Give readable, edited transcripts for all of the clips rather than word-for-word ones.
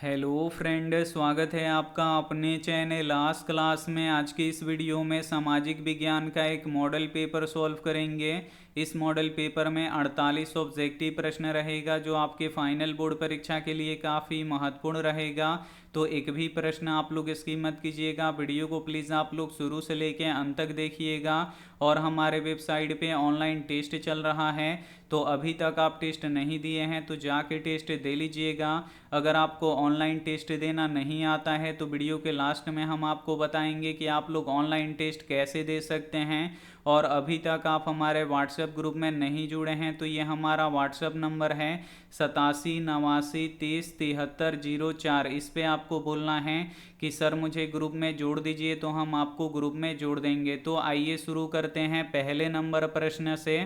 Hello friend, स्वागत है आपका अपने चैनल लास्ट क्लास में। आज की इस वीडियो में सामाजिक विज्ञान का एक मॉडल पेपर सॉल्व करेंगे। इस मॉडल पेपर में 48 ऑब्जेक्टिव प्रश्न रहेगा जो आपके फाइनल बोर्ड परीक्षा के लिए काफ़ी महत्वपूर्ण रहेगा। तो एक भी प्रश्न आप लोग इसकी मत कीजिएगा। वीडियो को प्लीज़ आप लोग शुरू से लेकर अंत तक देखिएगा। और हमारे वेबसाइट पे ऑनलाइन टेस्ट चल रहा है, तो अभी तक आप टेस्ट नहीं दिए हैं तो जाके टेस्ट दे लीजिएगा। अगर आपको ऑनलाइन टेस्ट देना नहीं आता है तो वीडियो के लास्ट में हम आपको बताएंगे कि आप लोग ऑनलाइन टेस्ट कैसे दे सकते हैं। और अभी तक आप हमारे व्हाट्सएप ग्रुप में नहीं जुड़े हैं तो ये हमारा व्हाट्सएप नंबर है 87 89 30 73 04। इस पे आपको बोलना है कि सर मुझे ग्रुप में जोड़ दीजिए, तो हम आपको ग्रुप में जोड़ देंगे। तो आइए शुरू करते हैं पहले नंबर प्रश्न से।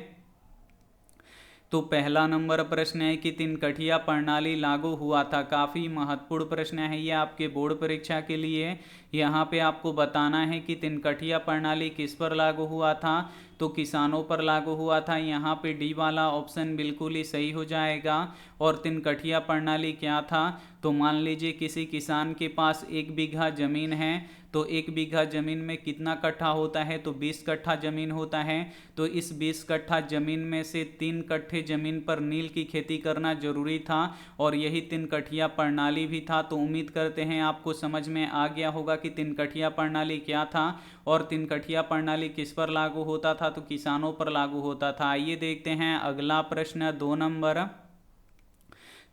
तो पहला नंबर प्रश्न है कि तिनकठिया प्रणाली लागू हुआ था। काफ़ी महत्वपूर्ण प्रश्न है ये आपके बोर्ड परीक्षा के लिए। यहाँ पे आपको बताना है कि तिनकठिया प्रणाली किस पर लागू हुआ था, तो किसानों पर लागू हुआ था। यहाँ पे डी वाला ऑप्शन बिल्कुल ही सही हो जाएगा। और तिनकठिया प्रणाली क्या था, तो मान लीजिए किसी किसान के पास 1 बीघा जमीन है, तो 1 बीघा जमीन में कितना कट्ठा होता है, तो 20 कट्ठा जमीन होता है। तो इस 20 कट्ठा जमीन में से 3 कट्ठे जमीन पर नील की खेती करना जरूरी था, और यही तिनकठिया प्रणाली भी था। तो उम्मीद करते हैं आपको समझ में आ गया होगा कि तिनकठिया प्रणाली क्या था और तिनकठिया प्रणाली किस पर लागू होता था, तो किसानों पर लागू होता था। आइए देखते हैं अगला प्रश्न,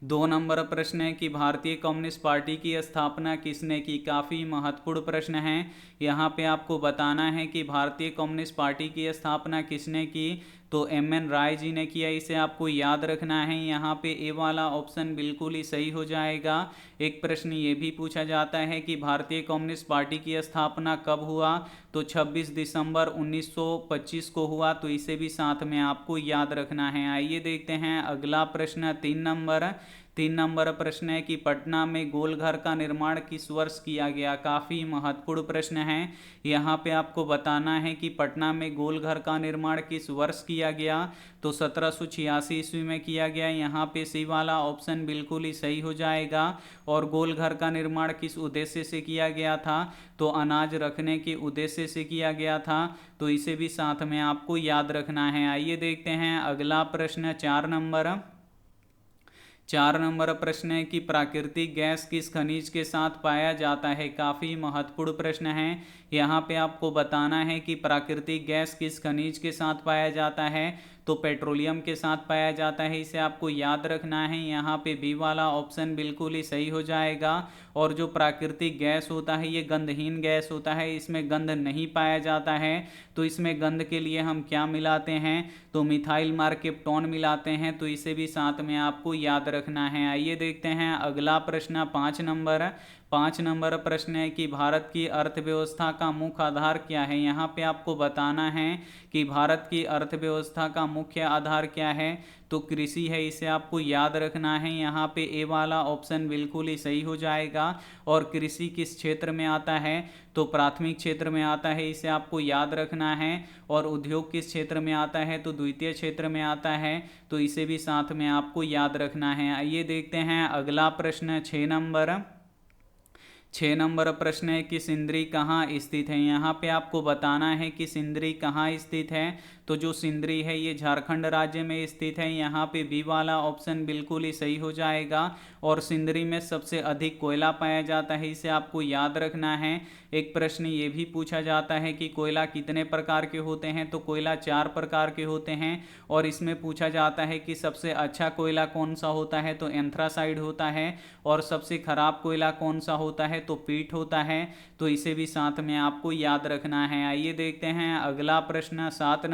2 नंबर प्रश्न है कि भारतीय कम्युनिस्ट पार्टी की स्थापना किसने की। काफ़ी महत्वपूर्ण प्रश्न है। यहाँ पे आपको बताना है कि भारतीय कम्युनिस्ट पार्टी की स्थापना किसने की, तो एम.एन. राय जी ने किया। इसे आपको याद रखना है। यहाँ पे ए वाला ऑप्शन बिल्कुल ही सही हो जाएगा। एक प्रश्न ये भी पूछा जाता है कि भारतीय कम्युनिस्ट पार्टी की स्थापना कब हुआ, तो 26 दिसंबर 1925 को हुआ। तो इसे भी साथ में आपको याद रखना है। आइए देखते हैं अगला प्रश्न, 3 नंबर प्रश्न है कि पटना में गोलघर का निर्माण किस वर्ष किया गया। काफ़ी महत्वपूर्ण प्रश्न है। यहाँ पे आपको बताना है कि पटना में गोलघर का निर्माण किस वर्ष किया गया, तो 1786 ईस्वी में किया गया। यहाँ पे सी वाला ऑप्शन बिल्कुल ही सही हो जाएगा। और गोलघर का निर्माण किस उद्देश्य से किया गया था, तो अनाज रखने के उद्देश्य से किया गया था। तो इसे भी साथ में आपको याद रखना है। आइए देखते हैं अगला प्रश्न, 4 नंबर प्रश्न है कि प्राकृतिक गैस किस खनिज के साथ पाया जाता है। काफ़ी महत्वपूर्ण प्रश्न है। यहाँ पे आपको बताना है कि प्राकृतिक गैस किस खनिज के साथ पाया जाता है, तो पेट्रोलियम के साथ पाया जाता है। इसे आपको याद रखना है। यहाँ पे बी वाला ऑप्शन बिल्कुल ही सही हो जाएगा। और जो प्राकृतिक गैस होता है ये गंधहीन गैस होता है, इसमें गंध नहीं पाया जाता है। तो इसमें गंध के लिए हम क्या मिलाते हैं, तो मिथाइल मार्केप्टॉन मिलाते हैं। तो इसे भी साथ में आपको याद रखना है। आइए देखते हैं अगला प्रश्न, 5 नंबर प्रश्न है कि भारत की अर्थव्यवस्था का मुख्य आधार क्या है। यहाँ पे आपको बताना है कि भारत की अर्थव्यवस्था का मुख्य आधार क्या है, तो कृषि है। इसे आपको याद रखना है। यहाँ पे ए वाला ऑप्शन बिल्कुल ही सही हो जाएगा। और कृषि किस क्षेत्र में आता है, तो प्राथमिक क्षेत्र में आता है। इसे आपको याद रखना है। और उद्योग किस क्षेत्र में आता है, तो द्वितीय क्षेत्र में आता है। तो इसे भी साथ में आपको याद रखना है। आइए देखते हैं अगला प्रश्न, 6 नंबर प्रश्न है कि सिंदरी कहाँ स्थित है। यहाँ पे आपको बताना है कि सिंदरी कहाँ स्थित है, तो जो सिंदरी है ये झारखंड राज्य में स्थित है। यहाँ पे बी वाला ऑप्शन बिल्कुल ही सही हो जाएगा। और सिंदरी में सबसे अधिक कोयला पाया जाता है। इसे आपको याद रखना है। एक प्रश्न ये भी पूछा जाता है कि कोयला कितने प्रकार के होते हैं, तो कोयला 4 प्रकार के होते हैं। और इसमें पूछा जाता है कि सबसे अच्छा कोयला कौन सा होता है, तो एंथ्रासाइड होता है। और सबसे खराब कोयला कौन सा होता है, तो पीट होता है। तो इसे भी साथ में आपको याद रखना है। आइए देखते हैं अगला प्रश्न, 7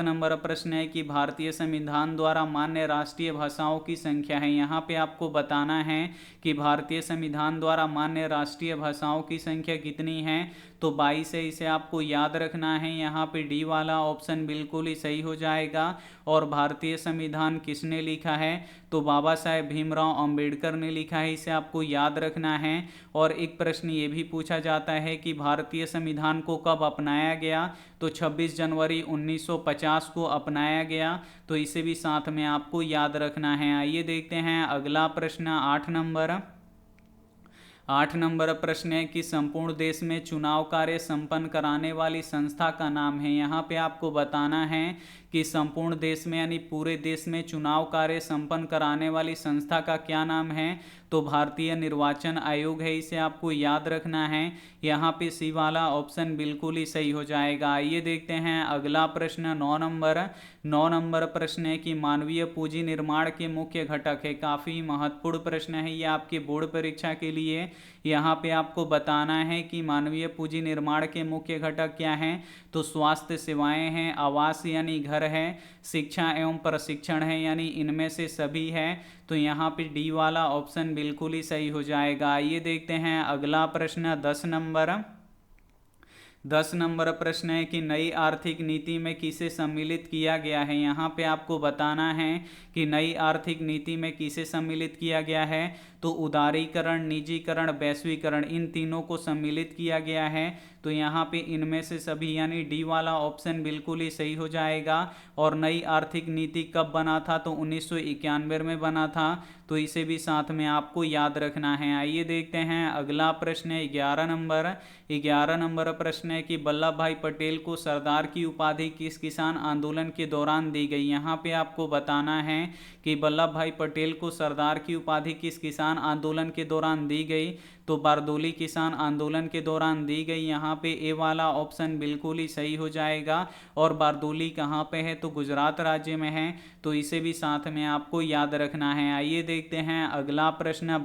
नंबर प्रश्न है कि भारतीय संविधान द्वारा मान्य राष्ट्रीय भाषाओं की संख्या है। यहाँ पे आपको बताना है कि भारतीय संविधान द्वारा मान्य राष्ट्रीय भाषाओं की संख्या कितनी है, तो 22 है। इसे आपको याद रखना है। यहाँ पे डी वाला ऑप्शन बिल्कुल ही सही हो जाएगा। और भारतीय संविधान किसने लिखा है, तो बाबा साहेब भीमराव अंबेडकर ने लिखा है। इसे आपको याद रखना है। और एक प्रश्न ये भी पूछा जाता है कि भारतीय संविधान को कब अपनाया गया, तो 26 जनवरी 1950 को अपनाया गया। तो इसे भी साथ में आपको याद रखना है। आइए देखते हैं अगला प्रश्न, 8 नंबर 8 नंबर प्रश्न है कि संपूर्ण देश में चुनाव कार्य संपन्न कराने वाली संस्था का नाम है। यहाँ पे आपको बताना है कि संपूर्ण देश में यानी पूरे देश में चुनाव कार्य संपन्न कराने वाली संस्था का क्या नाम है, तो भारतीय निर्वाचन आयोग है, इसे आपको याद रखना है। यहाँ पे सी वाला ऑप्शन बिल्कुल ही सही हो जाएगा। आइए देखते हैं अगला प्रश्न 9 नंबर प्रश्न है कि मानवीय पूंजी निर्माण के मुख्य घटक है। काफ़ी महत्वपूर्ण प्रश्न है ये आपके बोर्ड परीक्षा के लिए। यहाँ पे आपको बताना है कि मानवीय पूंजी निर्माण के मुख्य घटक क्या हैं, तो स्वास्थ्य सेवाएं हैं, आवास यानी घर है, शिक्षा एवं प्रशिक्षण है यानी इनमें से सभी है। तो यहाँ पे डी वाला ऑप्शन बिल्कुल ही सही हो जाएगा। आइए देखते हैं अगला प्रश्न 10 नंबर प्रश्न है कि नई आर्थिक नीति में किसे सम्मिलित किया गया है। यहाँ पे आपको बताना है कि नई आर्थिक नीति में किसे सम्मिलित किया गया है, तो उदारीकरण, निजीकरण, वैश्वीकरण, इन तीनों को सम्मिलित किया गया है। तो यहाँ पे इनमें से सभी यानी डी वाला ऑप्शन बिल्कुल ही सही हो जाएगा। और नई आर्थिक नीति कब बना था, तो 1991 में बना था। तो इसे भी साथ में आपको याद रखना है। आइए देखते हैं अगला प्रश्न है 11 नंबर प्रश्न है कि वल्लभ भाई पटेल को सरदार की उपाधि किस किसान आंदोलन के दौरान दी गई। यहाँ पे आपको बताना है कि वल्लभ भाई पटेल को सरदार की उपाधि किस किसान आंदोलन के दौरान दी गई, तो बारदोली किसान आंदोलन के दौरान दी गई। यहाँ पे ए वाला ऑप्शन बिल्कुल ही सही हो जाएगा। और बारदोली कहाँ पे है, तो गुजरात राज्य में है। तो इसे भी साथ में आपको याद रखना है। आइए देखते हैं अगला प्रश्न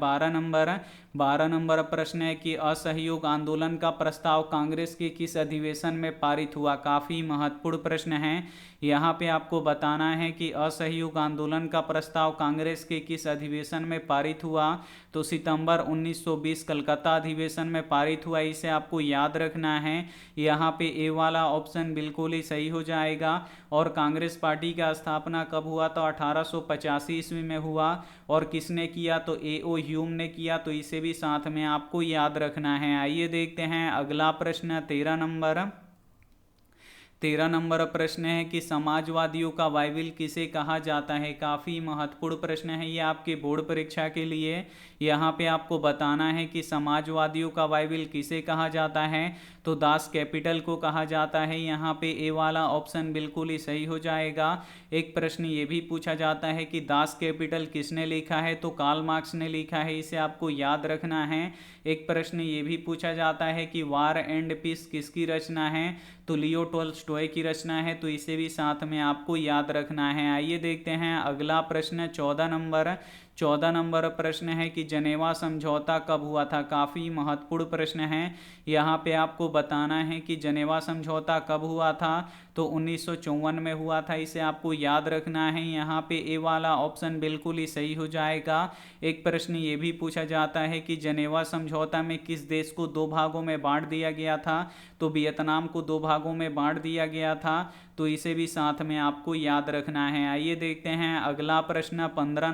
12 नंबर प्रश्न है कि असहयोग आंदोलन का प्रस्ताव कांग्रेस के किस अधिवेशन में पारित हुआ। काफ़ी महत्वपूर्ण प्रश्न है। यहाँ पे आपको बताना है कि असहयोग आंदोलन का प्रस्ताव कांग्रेस के किस अधिवेशन में पारित हुआ, तो सितंबर 1920 कलकत्ता अधिवेशन में पारित हुआ। इसे आपको याद रखना है। यहाँ पे ए वाला ऑप्शन बिल्कुल ही सही हो जाएगा। और कांग्रेस पार्टी का स्थापना कब हुआ, तो 1885 ईस्वी में हुआ। और किसने किया, तो ए.ओ. ह्यूम ने किया। तो इसे भी साथ में आपको याद रखना है। आइए देखते हैं अगला प्रश्न 13 नंबर प्रश्न है कि समाजवादियों का बाइबिल किसे कहा जाता है। काफ़ी महत्वपूर्ण प्रश्न है ये आपके बोर्ड परीक्षा के लिए। यहाँ पे आपको बताना है कि समाजवादियों का बाइबिल किसे कहा जाता है, तो दास कैपिटल को कहा जाता है। यहाँ पे ए वाला ऑप्शन बिल्कुल ही सही हो जाएगा। एक प्रश्न ये भी पूछा जाता है कि दास कैपिटल किसने लिखा है, तो कार्ल मार्क्स ने लिखा है। इसे आपको याद रखना है। एक प्रश्न ये भी पूछा जाता है कि वार एंड पीस किसकी रचना है, तो लियो टोल्स्टॉय की रचना है। तो इसे भी साथ में आपको याद रखना है। आइए देखते हैं अगला प्रश्न 14 नंबर प्रश्न है कि जनेवा समझौता कब हुआ था। काफ़ी महत्वपूर्ण प्रश्न है। यहाँ पे आपको बताना है कि जनेवा समझौता कब हुआ था, तो 1954 में हुआ था। इसे आपको याद रखना है। यहाँ पे ए वाला ऑप्शन बिल्कुल ही सही हो जाएगा। एक प्रश्न ये भी पूछा जाता है कि जनेवा समझौता में किस देश को 2 भागों में बांट दिया गया था, तो वियतनाम को 2 भागों में बांट दिया गया था। तो इसे भी साथ में आपको याद रखना है। आइए देखते हैं अगला प्रश्न 15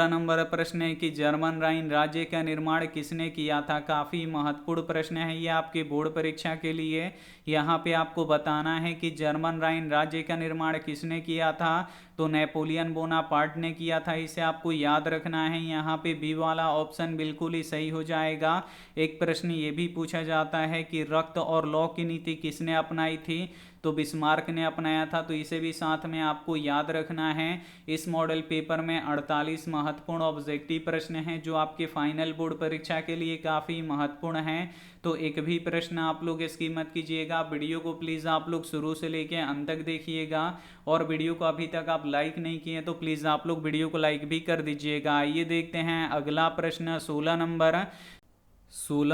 नंबर प्रश्न है कि जर्मन राइन राज्य का निर्माण किसने किया था। काफ़ी महत्वपूर्ण प्रश्न है ये आपके बोर्ड परीक्षा के लिए। यहाँ पे आपको बताना है कि जर्मन राइन राज्य का निर्माण किसने किया था, तो नेपोलियन बोनापार्ट ने किया था। इसे आपको याद रखना है। यहाँ पे बी वाला ऑप्शन बिल्कुल ही सही हो जाएगा। एक प्रश्न ये भी पूछा जाता है कि रक्त और लौ की नीति किसने अपनाई थी, तो बिस्मार्क ने अपनाया था। तो इसे भी साथ में आपको याद रखना है। इस मॉडल पेपर में 48 महत्वपूर्ण ऑब्जेक्टिव प्रश्न हैं जो आपके फाइनल बोर्ड परीक्षा के लिए काफ़ी महत्वपूर्ण हैं। तो एक भी प्रश्न आप लोग इसकी मत कीजिएगा। वीडियो को प्लीज़ आप लोग शुरू से लेके अंत तक देखिएगा। और वीडियो को अभी तक आप लाइक नहीं किए तो प्लीज़ आप लोग वीडियो को लाइक भी कर दीजिएगा। आइए देखते हैं अगला प्रश्न 16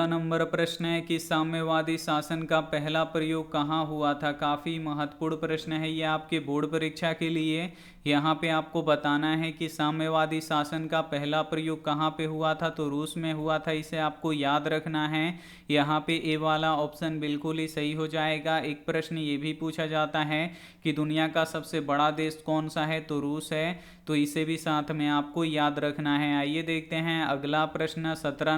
नंबर प्रश्न है कि साम्यवादी शासन का पहला प्रयोग कहाँ हुआ था। काफ़ी महत्वपूर्ण प्रश्न है ये आपके बोर्ड परीक्षा के लिए। यहाँ पे आपको बताना है कि साम्यवादी शासन का पहला प्रयोग कहाँ पे हुआ था, तो रूस में हुआ था। इसे आपको याद रखना है। यहाँ पे ए वाला ऑप्शन बिल्कुल ही सही हो जाएगा। एक प्रश्न ये भी पूछा जाता है कि दुनिया का सबसे बड़ा देश कौन सा है, तो रूस है। तो इसे भी साथ में आपको याद रखना है। आइए देखते हैं अगला प्रश्न 17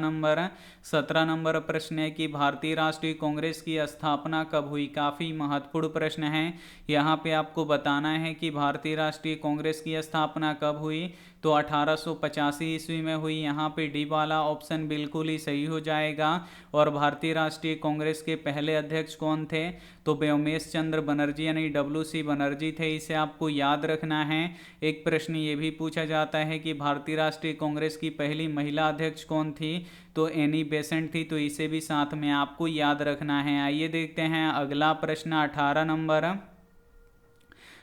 नंबर प्रश्न है कि भारतीय राष्ट्रीय कांग्रेस की स्थापना कब हुई। काफ़ी महत्वपूर्ण प्रश्न है। यहाँ पे आपको बताना है कि भारतीय राष्ट्रीय कांग्रेस की स्थापना कब हुई, तो 1885 ईस्वी में हुई। यहाँ पे डी वाला ऑप्शन बिल्कुल ही सही हो जाएगा। और भारतीय राष्ट्रीय कांग्रेस के पहले अध्यक्ष कौन थे? तो व्योमेश चंद्र बनर्जी यानी WC बनर्जी थे, इसे आपको याद रखना है। एक प्रश्न ये भी पूछा जाता है कि भारतीय राष्ट्रीय कांग्रेस की पहली महिला अध्यक्ष कौन थी? तो एनी बेसेंट थी, तो इसे भी साथ में आपको याद रखना है। आइए देखते हैं अगला प्रश्न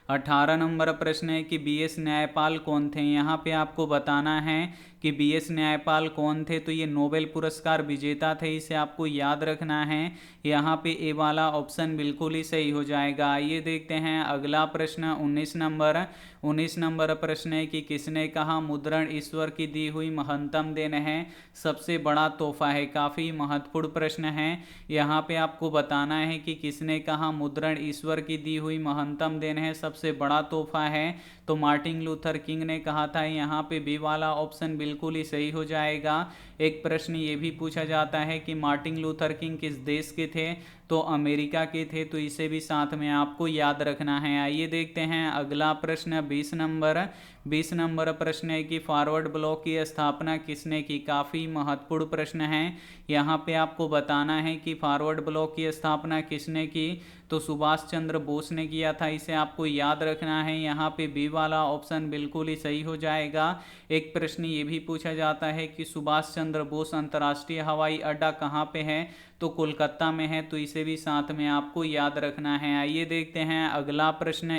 18 नंबर प्रश्न है कि BS न्यायपाल कौन थे? यहाँ पे आपको बताना है कि BS न्यायपाल कौन थे। तो ये नोबेल पुरस्कार विजेता थे, इसे आपको याद रखना है। यहाँ पे ए वाला ऑप्शन बिल्कुल ही सही हो जाएगा। आइए देखते हैं अगला प्रश्न 19 नंबर प्रश्न है कि किसने कहा मुद्रण ईश्वर की दी हुई महत्तम देन है, सबसे बड़ा तोहफा है? काफ़ी महत्वपूर्ण प्रश्न है। यहाँ पे आपको बताना है कि किसने कहा मुद्रण ईश्वर की दी हुई महत्तम देन है, सबसे बड़ा तोहफा है। तो मार्टिन लूथर किंग ने कहा था। यहाँ पे बी वाला ऑप्शन बिल्कुल ही सही हो जाएगा। एक प्रश्न ये भी पूछा जाता है कि मार्टिन लूथर किंग किस देश के थे? तो अमेरिका के थे, तो इसे भी साथ में आपको याद रखना है। आइए देखते हैं अगला प्रश्न 20 नंबर प्रश्न है कि फॉरवर्ड ब्लॉक की स्थापना किसने की? काफ़ी महत्वपूर्ण प्रश्न है। यहाँ पे आपको बताना है कि फॉरवर्ड ब्लॉक की स्थापना किसने की? तो सुभाष चंद्र बोस ने किया था, इसे आपको याद रखना है। यहाँ पे बी वाला ऑप्शन बिल्कुल ही सही हो जाएगा। एक प्रश्न ये भी पूछा जाता है कि सुभाष चंद्र बोस अंतर्राष्ट्रीय हवाई अड्डा कहाँ पे है? तो कोलकाता में है, तो इसे भी साथ में आपको याद रखना है। आइए देखते हैं अगला प्रश्न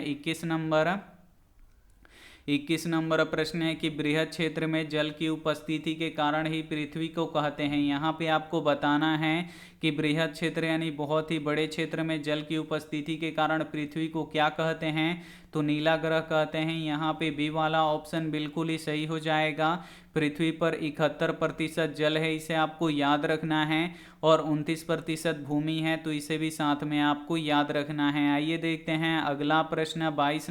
21 नंबर प्रश्न है कि बृहद क्षेत्र में जल की उपस्थिति के कारण ही पृथ्वी को कहते हैं। यहाँ पे आपको बताना है कि बृहद क्षेत्र यानी बहुत ही बड़े क्षेत्र में जल की उपस्थिति के कारण पृथ्वी को क्या कहते हैं? तो नीला ग्रह कहते हैं। यहाँ पे बी वाला ऑप्शन बिल्कुल ही सही हो जाएगा। पृथ्वी पर 71% जल है, इसे आपको याद रखना है। और 29% भूमि है, तो इसे भी साथ में आपको याद रखना है। आइए देखते हैं अगला प्रश्न 22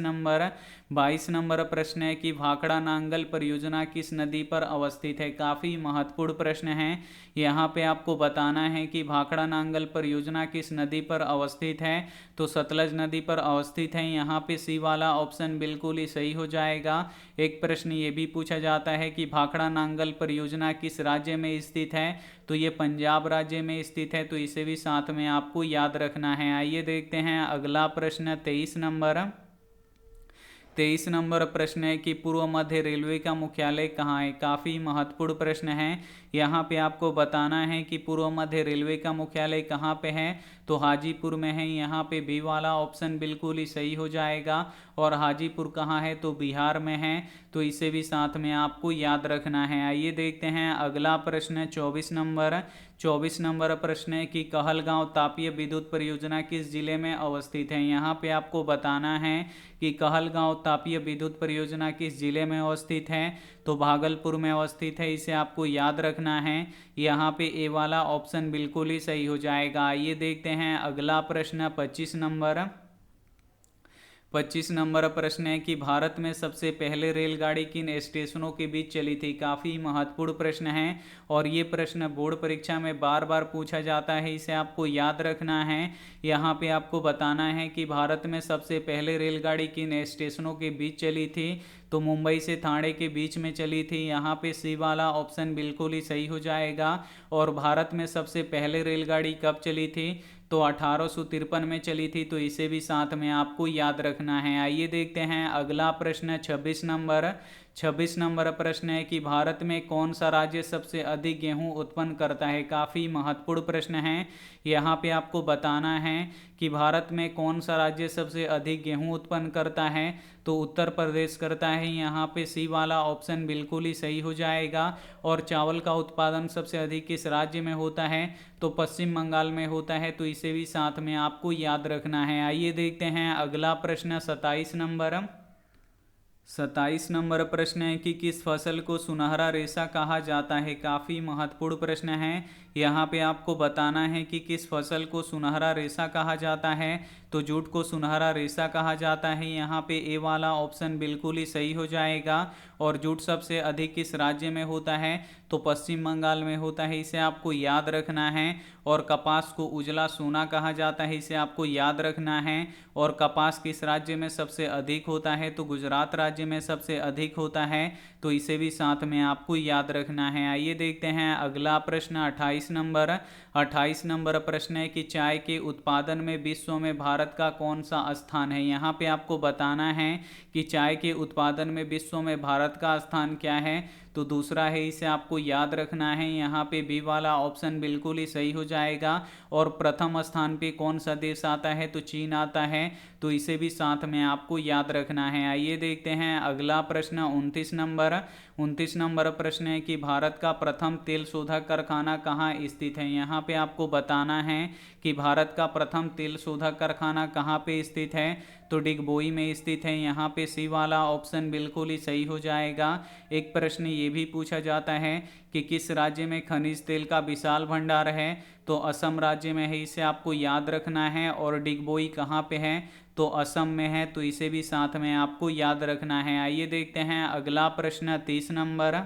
नंबर प्रश्न है कि भाखड़ा नांगल परियोजना किस नदी पर अवस्थित है? काफ़ी महत्वपूर्ण प्रश्न है। यहाँ पे आपको बताना है कि भाखड़ा नांगल परियोजना किस नदी पर अवस्थित है? तो सतलज नदी पर अवस्थित है। यहाँ पे सी वाला ऑप्शन बिल्कुल ही सही हो जाएगा। एक प्रश्न ये भी पूछा जाता है कि भाखड़ा नांगल परियोजना किस राज्य में स्थित है? तो ये पंजाब राज्य में स्थित है, तो इसे भी साथ में आपको याद रखना है। आइए देखते हैं अगला प्रश्न 23 नंबर प्रश्न है कि पूर्व मध्य रेलवे का मुख्यालय कहाँ है? काफ़ी महत्वपूर्ण प्रश्न है। यहाँ पे आपको बताना है कि पूर्व मध्य रेलवे का मुख्यालय कहाँ पे है? तो हाजीपुर में है। यहाँ पे बी वाला ऑप्शन बिल्कुल ही सही हो जाएगा। और हाजीपुर कहाँ है? तो बिहार में है, तो इसे भी साथ में आपको याद रखना है। आइए देखते हैं अगला प्रश्न 24 नंबर प्रश्न है कि कहलगांव तापीय विद्युत परियोजना किस जिले में अवस्थित है? यहाँ पे आपको बताना है कि कहलगांव तापीय विद्युत परियोजना किस जिले में अवस्थित है? तो भागलपुर में अवस्थित है, इसे आपको याद रखना है। यहाँ पे ए वाला ऑप्शन बिल्कुल ही सही हो जाएगा। आइए देखते हैं अगला प्रश्न 25 नंबर प्रश्न है कि भारत में सबसे पहले रेलगाड़ी किन स्टेशनों के बीच चली थी? काफ़ी महत्वपूर्ण प्रश्न है और ये प्रश्न बोर्ड परीक्षा में बार बार पूछा जाता है, इसे आपको याद रखना है। यहाँ पे आपको बताना है कि भारत में सबसे पहले रेलगाड़ी किन स्टेशनों के बीच चली थी? तो मुंबई से ठाणे के बीच में चली थी। यहाँ पे सी वाला ऑप्शन बिल्कुल ही सही हो जाएगा। और भारत में सबसे पहले रेलगाड़ी कब चली थी? तो 1853 में चली थी, तो इसे भी साथ में आपको याद रखना है। आइए देखते हैं अगला प्रश्न 26 नंबर प्रश्न है कि भारत में कौन सा राज्य सबसे अधिक गेहूं उत्पन्न करता है? काफ़ी महत्वपूर्ण प्रश्न है। यहाँ पे आपको बताना है कि भारत में कौन सा राज्य सबसे अधिक गेहूं उत्पन्न करता है? तो उत्तर प्रदेश करता है। यहाँ पे सी वाला ऑप्शन बिल्कुल ही सही हो जाएगा। और चावल का उत्पादन सबसे अधिक किस राज्य में होता है? तो पश्चिम बंगाल में होता है, तो इसे भी साथ में आपको याद रखना है। आइए देखते हैं अगला प्रश्न 27 नंबर प्रश्न है कि किस फसल को सुनहरा रेशा कहा जाता है? काफ़ी महत्वपूर्ण प्रश्न है। यहाँ पे आपको बताना है कि किस फसल को सुनहरा रेशा कहा जाता है? तो जूट को सुनहरा रेशा कहा जाता है। यहाँ पे ए वाला ऑप्शन बिल्कुल ही सही हो जाएगा। और जूट सबसे अधिक किस राज्य में होता है? तो पश्चिम बंगाल में होता है, इसे आपको याद रखना है। और कपास को उजला सोना कहा जाता है, इसे आपको याद रखना है। और कपास किस राज्य में सबसे अधिक होता है? तो गुजरात राज्य राज्य में सबसे अधिक होता है, तो इसे भी साथ में आपको याद रखना है। आइए देखते हैं अगला प्रश्न 28 नंबर। 28 नंबर प्रश्न है कि चाय के उत्पादन में विश्व में भारत का कौन सा स्थान है। यहाँ पे आपको बताना है कि चाय के उत्पादन में विश्व में भारत का स्थान क्या है, तो दूसरा है, इसे आपको याद रखना है। यहाँ पे बी वाला ऑप्शन बिल्कुल ही सही हो जाएगा। और प्रथम स्थान पे कौन सा देश आता है, तो चीन आता है, तो इसे भी साथ में आपको याद रखना है। आइए देखते हैं अगला प्रश्न 29 नंबर। 29 नंबर प्रश्न है कि भारत का प्रथम तेल शोधक कारखाना कहाँ स्थित है। यहाँ पे आपको बताना है कि भारत का प्रथम तेल शोधक कारखाना कहाँ पे स्थित है, तो डिगबोई में स्थित है। यहाँ पे सी वाला ऑप्शन बिल्कुल ही सही हो जाएगा। एक प्रश्न ये भी पूछा जाता है कि किस राज्य में खनिज तेल का विशाल भंडार है, तो असम राज्य में है, इसे आपको याद रखना है। और डिगबोई कहाँ पे है, तो असम में है, तो इसे भी साथ में आपको याद रखना है। आइए देखते हैं अगला प्रश्न 30 नंबर।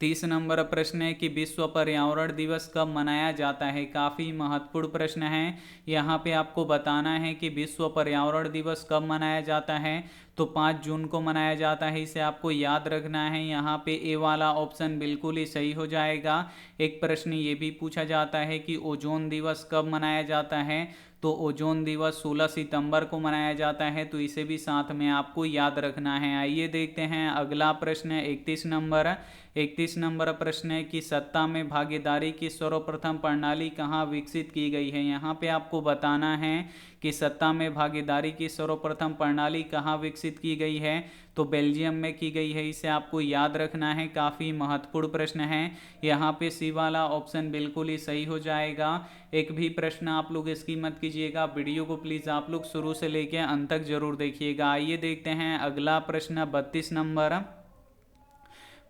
30 नंबर प्रश्न है कि विश्व पर्यावरण दिवस कब मनाया जाता है। काफ़ी महत्वपूर्ण प्रश्न है। यहाँ पे आपको बताना है कि विश्व पर्यावरण दिवस कब मनाया जाता है, तो 5 जून को मनाया जाता है, इसे आपको याद रखना है। यहाँ पे ए वाला ऑप्शन बिल्कुल ही सही हो जाएगा। एक प्रश्न ये भी पूछा जाता है कि ओजोन दिवस कब मनाया जाता है, तो ओजोन दिवस 16 सितंबर को मनाया जाता है, तो इसे भी साथ में आपको याद रखना है। आइए देखते हैं अगला प्रश्न 31 नंबर। 31 नंबर प्रश्न है कि सत्ता में भागीदारी की सर्वप्रथम प्रणाली कहाँ विकसित की गई है। यहाँ पे आपको बताना है कि सत्ता में भागीदारी की सर्वप्रथम प्रणाली कहाँ विकसित की गई है, तो बेल्जियम में की गई है, इसे आपको याद रखना है। काफ़ी महत्वपूर्ण प्रश्न है। यहाँ पे सी वाला ऑप्शन बिल्कुल ही सही हो जाएगा। एक भी प्रश्न आप लोग इसकी मत कीजिएगा, वीडियो को प्लीज़ आप लोग शुरू से लेके अंत तक जरूर देखिएगा। आइए देखते हैं अगला प्रश्न 32 नंबर।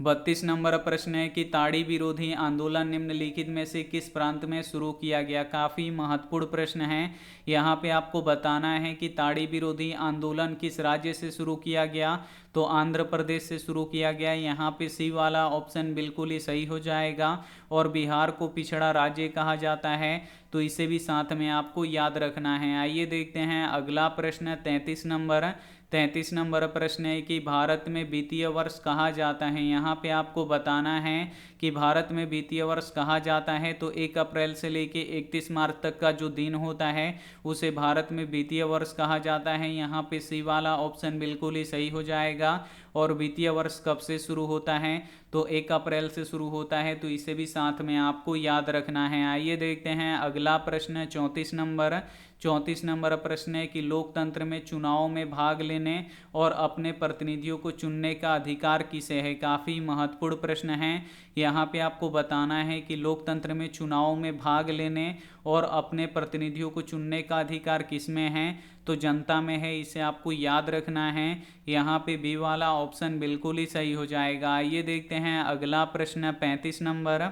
32 नंबर प्रश्न है कि ताड़ी विरोधी आंदोलन निम्नलिखित में से किस प्रांत में शुरू किया गया। काफ़ी महत्वपूर्ण प्रश्न है। यहाँ पे आपको बताना है कि ताड़ी विरोधी आंदोलन किस राज्य से शुरू किया गया, तो आंध्र प्रदेश से शुरू किया गया। यहाँ पे सी वाला ऑप्शन बिल्कुल ही सही हो जाएगा। और बिहार को पिछड़ा राज्य कहा जाता है, तो इसे भी साथ में आपको याद रखना है। आइए देखते हैं अगला प्रश्न 33 नंबर। 33 नंबर प्रश्न है कि भारत में वित्तीय वर्ष कहा जाता है। यहाँ पे आपको बताना है कि भारत में वित्तीय वर्ष कहा जाता है, तो 1 अप्रैल से लेके 31 मार्च तक का जो दिन होता है उसे भारत में वित्तीय वर्ष कहा जाता है। यहाँ पे सी वाला ऑप्शन बिल्कुल ही सही हो जाएगा। और वित्तीय वर्ष कब से शुरू होता है, तो 1 अप्रैल से शुरू होता है, तो इसे भी साथ में आपको याद रखना है। आइए देखते हैं अगला प्रश्न 34 नंबर। 34 नंबर प्रश्न है कि लोकतंत्र में चुनाव में भाग लेने और अपने प्रतिनिधियों को चुनने का अधिकार किसे है। काफ़ी महत्वपूर्ण प्रश्न है। यहाँ पे आपको बताना है कि लोकतंत्र में चुनाव में भाग लेने और अपने प्रतिनिधियों को चुनने का अधिकार किसमें है, तो जनता में है, इसे आपको याद रखना है। यहाँ पे बी वाला ऑप्शन बिल्कुल ही सही हो जाएगा। आइए देखते हैं अगला प्रश्न 35 नंबर।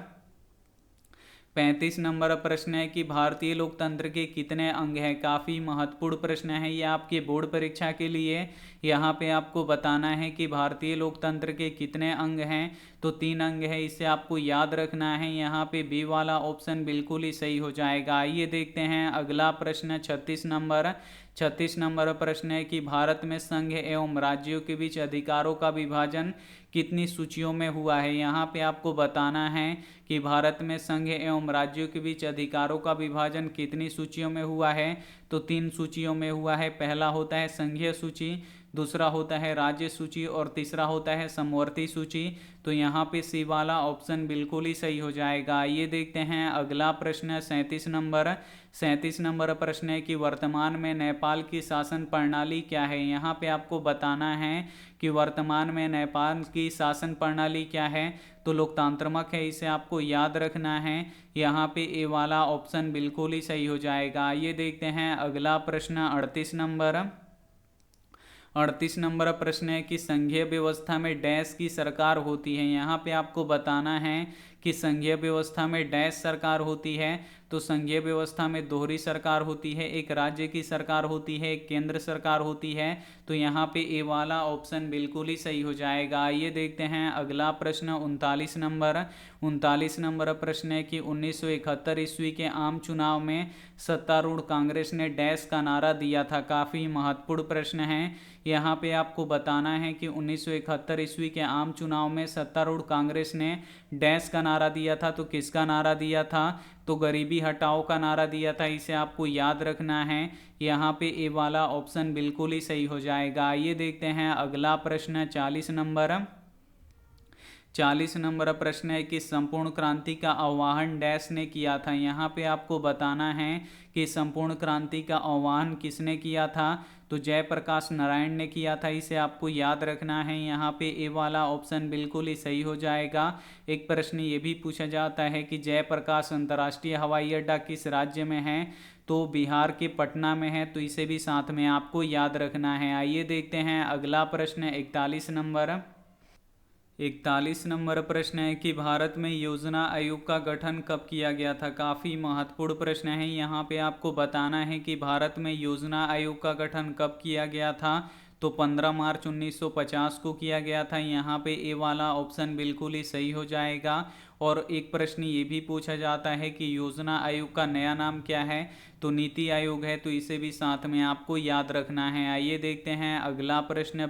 35 नंबर प्रश्न है कि भारतीय लोकतंत्र के कितने अंग हैं। काफ़ी महत्वपूर्ण प्रश्न है ये आपके बोर्ड परीक्षा के लिए। यहाँ पे आपको बताना है कि भारतीय लोकतंत्र के कितने अंग हैं, तो 3 अंग है, इसे आपको याद रखना है। यहाँ पे बी वाला ऑप्शन बिल्कुल ही सही हो जाएगा। आइए देखते हैं अगला प्रश्न 36 नंबर। 36 नंबर प्रश्न है कि भारत में संघ एवं राज्यों के बीच अधिकारों का विभाजन कितनी सूचियों में हुआ है। यहाँ पे आपको बताना है कि भारत में संघ एवं राज्यों के बीच अधिकारों का विभाजन कितनी सूचियों में हुआ है, तो 3 सूचियों में हुआ है। पहला होता है संघीय सूची, दूसरा होता है राज्य सूची और तीसरा होता है समवर्ती सूची। तो यहाँ पे सी वाला ऑप्शन बिल्कुल ही सही हो जाएगा। ये देखते हैं अगला प्रश्न 37 नंबर। 37 नंबर प्रश्न है कि वर्तमान में नेपाल की शासन प्रणाली क्या है। यहाँ पे आपको बताना है कि वर्तमान में नेपाल की शासन प्रणाली क्या है, तो लोकतांत्रिक है, इसे आपको याद रखना है। यहाँ पे ए वाला ऑप्शन बिल्कुल ही सही हो जाएगा। ये देखते हैं अगला प्रश्न 38 नंबर। 38 नंबर प्रश्न है कि संघीय व्यवस्था में डैश की सरकार होती है। यहाँ पे आपको बताना है कि संघीय व्यवस्था में डैश सरकार होती है, तो संघीय व्यवस्था में दोहरी सरकार होती है, एक राज्य की सरकार होती है, एक केंद्र सरकार होती है। तो यहाँ पे ए वाला ऑप्शन बिल्कुल ही सही हो जाएगा। आइए देखते हैं अगला प्रश्न 39 नंबर प्रश्न है कि 1971 ईस्वी के आम चुनाव में सत्तारूढ़ कांग्रेस ने डैश का नारा दिया था। काफ़ी महत्वपूर्ण प्रश्न है। यहाँ पे आपको बताना है कि 1971 ईस्वी के आम चुनाव में सत्तारूढ़ कांग्रेस ने डैश का नारा दिया था। तो किसका नारा दिया था? तो गरीबी हटाओ का नारा दिया था। इसे आपको याद रखना है। यहाँ पे ए वाला ऑप्शन बिल्कुल ही सही हो जाएगा। आइए देखते हैं अगला प्रश्न 40 नंबर प्रश्न है कि संपूर्ण क्रांति का आह्वान डैश ने किया था। यहाँ पे आपको बताना है कि संपूर्ण क्रांति का आह्वान किसने किया था। तो जयप्रकाश नारायण ने किया था। इसे आपको याद रखना है। यहाँ पे ए वाला ऑप्शन बिल्कुल ही सही हो जाएगा। एक प्रश्न ये भी पूछा जाता है कि जयप्रकाश अंतर्राष्ट्रीय हवाई अड्डा किस राज्य में है। तो बिहार के पटना में है। तो इसे भी साथ में आपको याद रखना है। आइए देखते हैं अगला प्रश्न 41 नंबर प्रश्न है कि भारत में योजना आयोग का गठन कब किया गया था। काफ़ी महत्वपूर्ण प्रश्न है। यहाँ पे आपको बताना है कि भारत में योजना आयोग का गठन कब किया गया था। तो 15 मार्च 1950 को किया गया था। यहाँ पे ए वाला ऑप्शन बिल्कुल ही सही हो जाएगा। और एक प्रश्न ये भी पूछा जाता है कि योजना आयोग का नया नाम क्या है। तो नीति आयोग है। तो इसे भी साथ में आपको याद रखना है। आइए देखते हैं अगला प्रश्न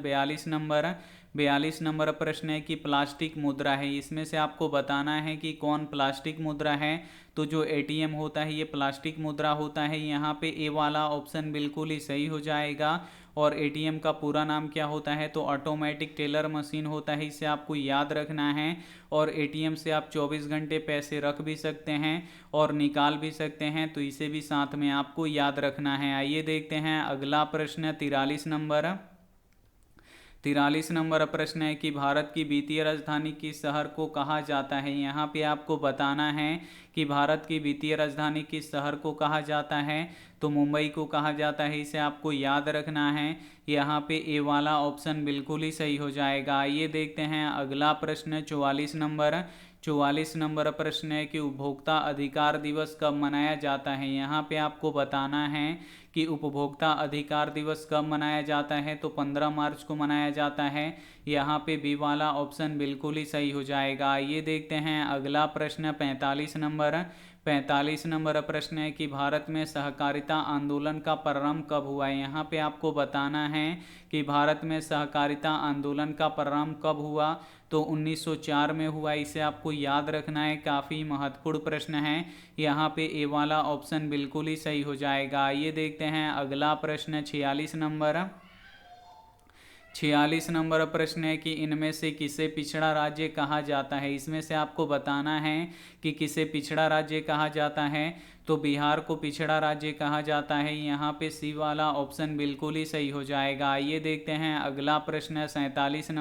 42 नंबर प्रश्न है कि प्लास्टिक मुद्रा है। इसमें से आपको बताना है कि कौन प्लास्टिक मुद्रा है। तो जो एटीएम होता है ये प्लास्टिक मुद्रा होता है। यहाँ पे ए वाला ऑप्शन बिल्कुल ही सही हो जाएगा। और एटीएम का पूरा नाम क्या होता है। तो ऑटोमेटिक टेलर मशीन होता है। इसे आपको याद रखना है। और एटीएम से आप 24 घंटे पैसे रख भी सकते हैं और निकाल भी सकते हैं। तो इसे भी साथ में आपको याद रखना है। आइए देखते हैं अगला प्रश्न 43 नंबर प्रश्न है कि भारत की वित्तीय राजधानी किस शहर को कहा जाता है। यहाँ पे आपको बताना है कि भारत की वित्तीय राजधानी किस शहर को कहा जाता है। तो मुंबई को कहा जाता है। इसे आपको याद रखना है। यहाँ पे ए वाला ऑप्शन बिल्कुल ही सही हो जाएगा। आइए देखते हैं अगला प्रश्न 44 नंबर प्रश्न है कि उपभोक्ता अधिकार दिवस कब मनाया जाता है। यहाँ पे आपको बताना है कि उपभोक्ता अधिकार दिवस कब मनाया जाता है। तो 15 मार्च को मनाया जाता है। यहाँ पे बी वाला ऑप्शन बिल्कुल ही सही हो जाएगा। आइए देखते हैं अगला प्रश्न 45 नंबर प्रश्न है कि भारत में सहकारिता आंदोलन का प्रारंभ कब हुआ है। यहाँ पे आपको बताना है कि भारत में सहकारिता आंदोलन का प्रारंभ कब हुआ। तो 1904 में हुआ। इसे आपको याद रखना है। काफ़ी महत्वपूर्ण प्रश्न है। यहाँ पे ए वाला ऑप्शन बिल्कुल ही सही हो जाएगा। आइए देखते हैं अगला प्रश्न 46 नंबर प्रश्न है कि इनमें से किसे पिछड़ा राज्य कहा जाता है। इसमें से आपको बताना है कि किसे पिछड़ा राज्य कहा जाता है। तो बिहार को पिछड़ा राज्य कहा जाता है। यहाँ पे सी वाला ऑप्शन बिल्कुल ही सही हो जाएगा। आइए देखते हैं अगला प्रश्न 47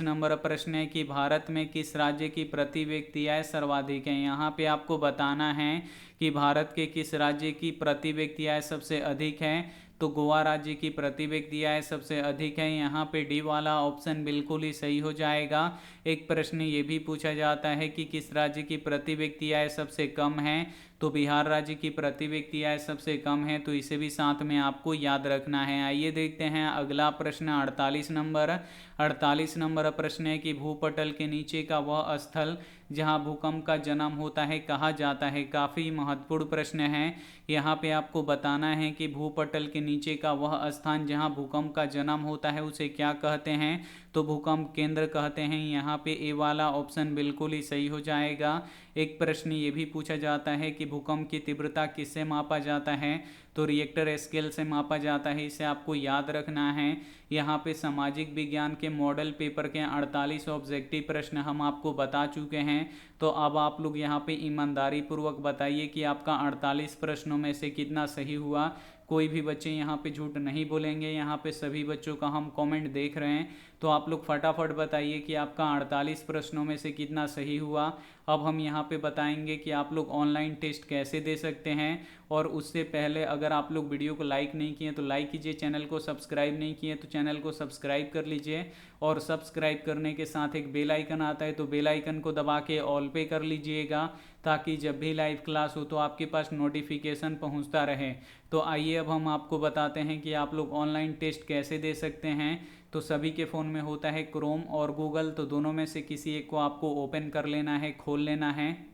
नंबर प्रश्न है कि भारत में किस राज्य की प्रति व्यक्ति आय सर्वाधिक है। यहाँ पे आपको बताना है कि भारत के किस राज्य की प्रति व्यक्ति आय सबसे अधिक है। तो गोवा राज्य की प्रति व्यक्ति आय सबसे अधिक है। यहाँ पे डी वाला ऑप्शन बिल्कुल ही सही हो जाएगा। एक प्रश्न ये भी पूछा जाता है कि किस राज्य की प्रति व्यक्ति आय सबसे कम है। तो बिहार राज्य की प्रति व्यक्ति आय सबसे कम है। तो इसे भी साथ में आपको याद रखना है। आइए देखते हैं अगला प्रश्न 48 नंबर प्रश्न है कि भूपटल के नीचे का वह स्थल जहां भूकंप का जन्म होता है कहा जाता है। काफ़ी महत्वपूर्ण प्रश्न है। यहाँ पे आपको बताना है कि भूपटल के नीचे का वह स्थान जहां भूकंप का जन्म होता है उसे क्या कहते हैं। तो भूकंप केंद्र कहते हैं। यहाँ पे ए वाला ऑप्शन बिल्कुल ही सही हो जाएगा। एक प्रश्न ये भी पूछा जाता है कि भूकंप की तीव्रता किससे मापा जाता है। तो रिएक्टर स्केल से मापा जाता है। इसे आपको याद रखना है। यहाँ पे सामाजिक विज्ञान के मॉडल पेपर के 48 ऑब्जेक्टिव प्रश्न हम आपको बता चुके हैं। तो अब आप लोग यहाँ पे ईमानदारी पूर्वक बताइए कि आपका 48 प्रश्नों में से कितना सही हुआ। कोई भी बच्चे यहाँ पे झूठ नहीं बोलेंगे। यहाँ पे सभी बच्चों का हम कमेंट देख रहे हैं। तो आप लोग फटाफट बताइए कि आपका 48 प्रश्नों में से कितना सही हुआ। अब हम यहाँ पे बताएंगे कि आप लोग ऑनलाइन टेस्ट कैसे दे सकते हैं। और उससे पहले अगर आप लोग वीडियो को लाइक नहीं किए तो लाइक कीजिए, चैनल को सब्सक्राइब नहीं किए तो चैनल को सब्सक्राइब कर लीजिए। और सब्सक्राइब करने के साथ एक बेल आइकन आता है तो बेल आइकन को दबा के ऑल पे कर लीजिएगा, ताकि जब भी लाइव क्लास हो तो आपके पास नोटिफिकेशन पहुंचता रहे। तो आइए अब हम आपको बताते हैं कि आप लोग ऑनलाइन टेस्ट कैसे दे सकते हैं। तो सभी के फ़ोन में होता है क्रोम और गूगल, तो दोनों में से किसी एक को आपको ओपन कर लेना है, खोल लेना है।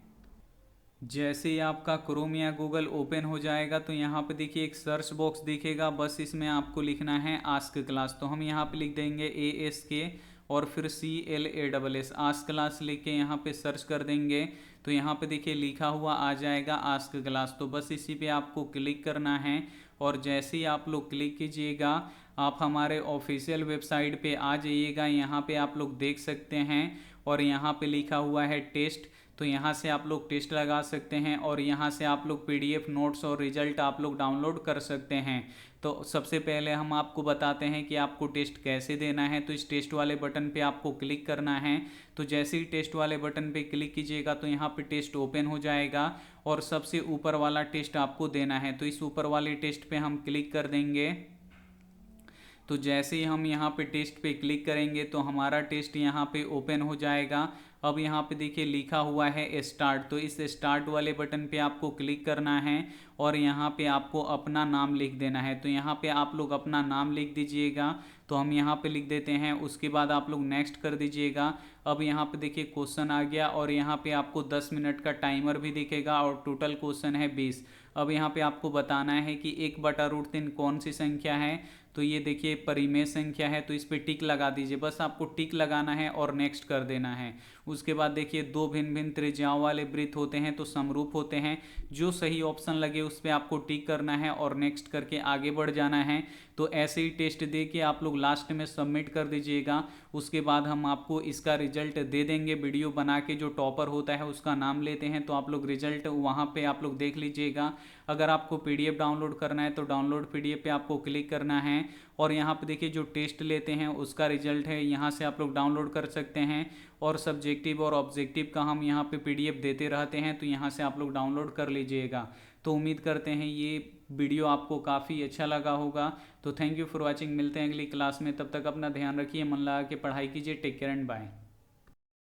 जैसे ही आपका क्रोम या गूगल ओपन हो जाएगा तो यहाँ पे देखिए एक सर्च बॉक्स दिखेगा, बस इसमें आपको लिखना है आस्क क्लास। तो हम यहाँ पे लिख देंगे ASK और फिर CLASS आस्क क्लास लिख के यहाँ पे सर्च कर देंगे। तो यहाँ पे देखिए लिखा हुआ आ जाएगा आस्क क्लास, तो बस इसी पे आपको क्लिक करना है। और जैसे ही आप लोग क्लिक कीजिएगा आप हमारे ऑफिशियल वेबसाइट पे आ जाइएगा। यहाँ पे आप लोग देख सकते हैं और यहाँ पे लिखा हुआ है टेस्ट, तो यहाँ से आप लोग टेस्ट लगा सकते हैं और यहाँ से आप लोग PDF नोट्स और रिजल्ट आप लोग डाउनलोड कर सकते हैं। तो सबसे पहले हम आपको बताते हैं कि आपको टेस्ट कैसे देना है। तो इस टेस्ट वाले बटन पे आपको क्लिक करना है। तो जैसे ही टेस्ट वाले बटन पे क्लिक कीजिएगा तो यहाँ पे टेस्ट ओपन हो जाएगा और सबसे ऊपर वाला टेस्ट आपको देना है। तो इस ऊपर वाले टेस्ट पे हम क्लिक कर देंगे। तो जैसे ही हम यहाँ पे टेस्ट पे क्लिक करेंगे तो हमारा टेस्ट यहाँ पे ओपन हो जाएगा। अब यहाँ पे देखिए लिखा हुआ है स्टार्ट, तो इस स्टार्ट वाले बटन पे आपको क्लिक करना है और यहाँ पे आपको अपना नाम लिख देना है। तो यहाँ पे आप लोग अपना नाम लिख दीजिएगा, तो हम यहाँ पे लिख देते हैं। उसके बाद आप लोग नेक्स्ट कर दीजिएगा। अब यहाँ पे देखिए क्वेश्चन आ गया और यहाँ पे आपको 10 मिनट का टाइमर भी दिखेगा और टोटल क्वेश्चन है 20। अब यहाँ पे आपको बताना है कि 1/√3 कौन सी संख्या है। तो ये देखिए परिमेय संख्या है, तो इस पर टिक लगा दीजिए, बस आपको टिक लगाना है और नेक्स्ट कर देना है। उसके बाद देखिए दो भिन्न भिन्न त्रिज्याओं वाले वृत्त होते हैं तो समरूप होते हैं। जो सही ऑप्शन लगे उस पर आपको टिक करना है और नेक्स्ट करके आगे बढ़ जाना है। तो ऐसे ही टेस्ट दे के आप लोग लास्ट में सबमिट कर दीजिएगा। उसके बाद हम आपको इसका रिजल्ट दे देंगे वीडियो बना के। जो टॉपर होता है उसका नाम लेते हैं, तो आप लोग रिजल्ट वहाँ पे आप लोग देख लीजिएगा। अगर आपको PDF डाउनलोड करना है तो डाउनलोड PDF पे आपको क्लिक करना है और यहाँ पे देखिए जो टेस्ट लेते हैं उसका रिजल्ट है, यहाँ से आप लोग डाउनलोड कर सकते हैं। और सब्जेक्टिव और ऑब्जेक्टिव का हम यहाँ पे PDF देते रहते हैं, तो यहाँ से आप लोग डाउनलोड कर लीजिएगा। तो उम्मीद करते हैं ये वीडियो आपको काफ़ी अच्छा लगा होगा। तो थैंक यू फॉर वॉचिंग, मिलते हैं अगली क्लास में। तब तक अपना ध्यान रखिए, मन लगा के पढ़ाई कीजिए। Take care and bye.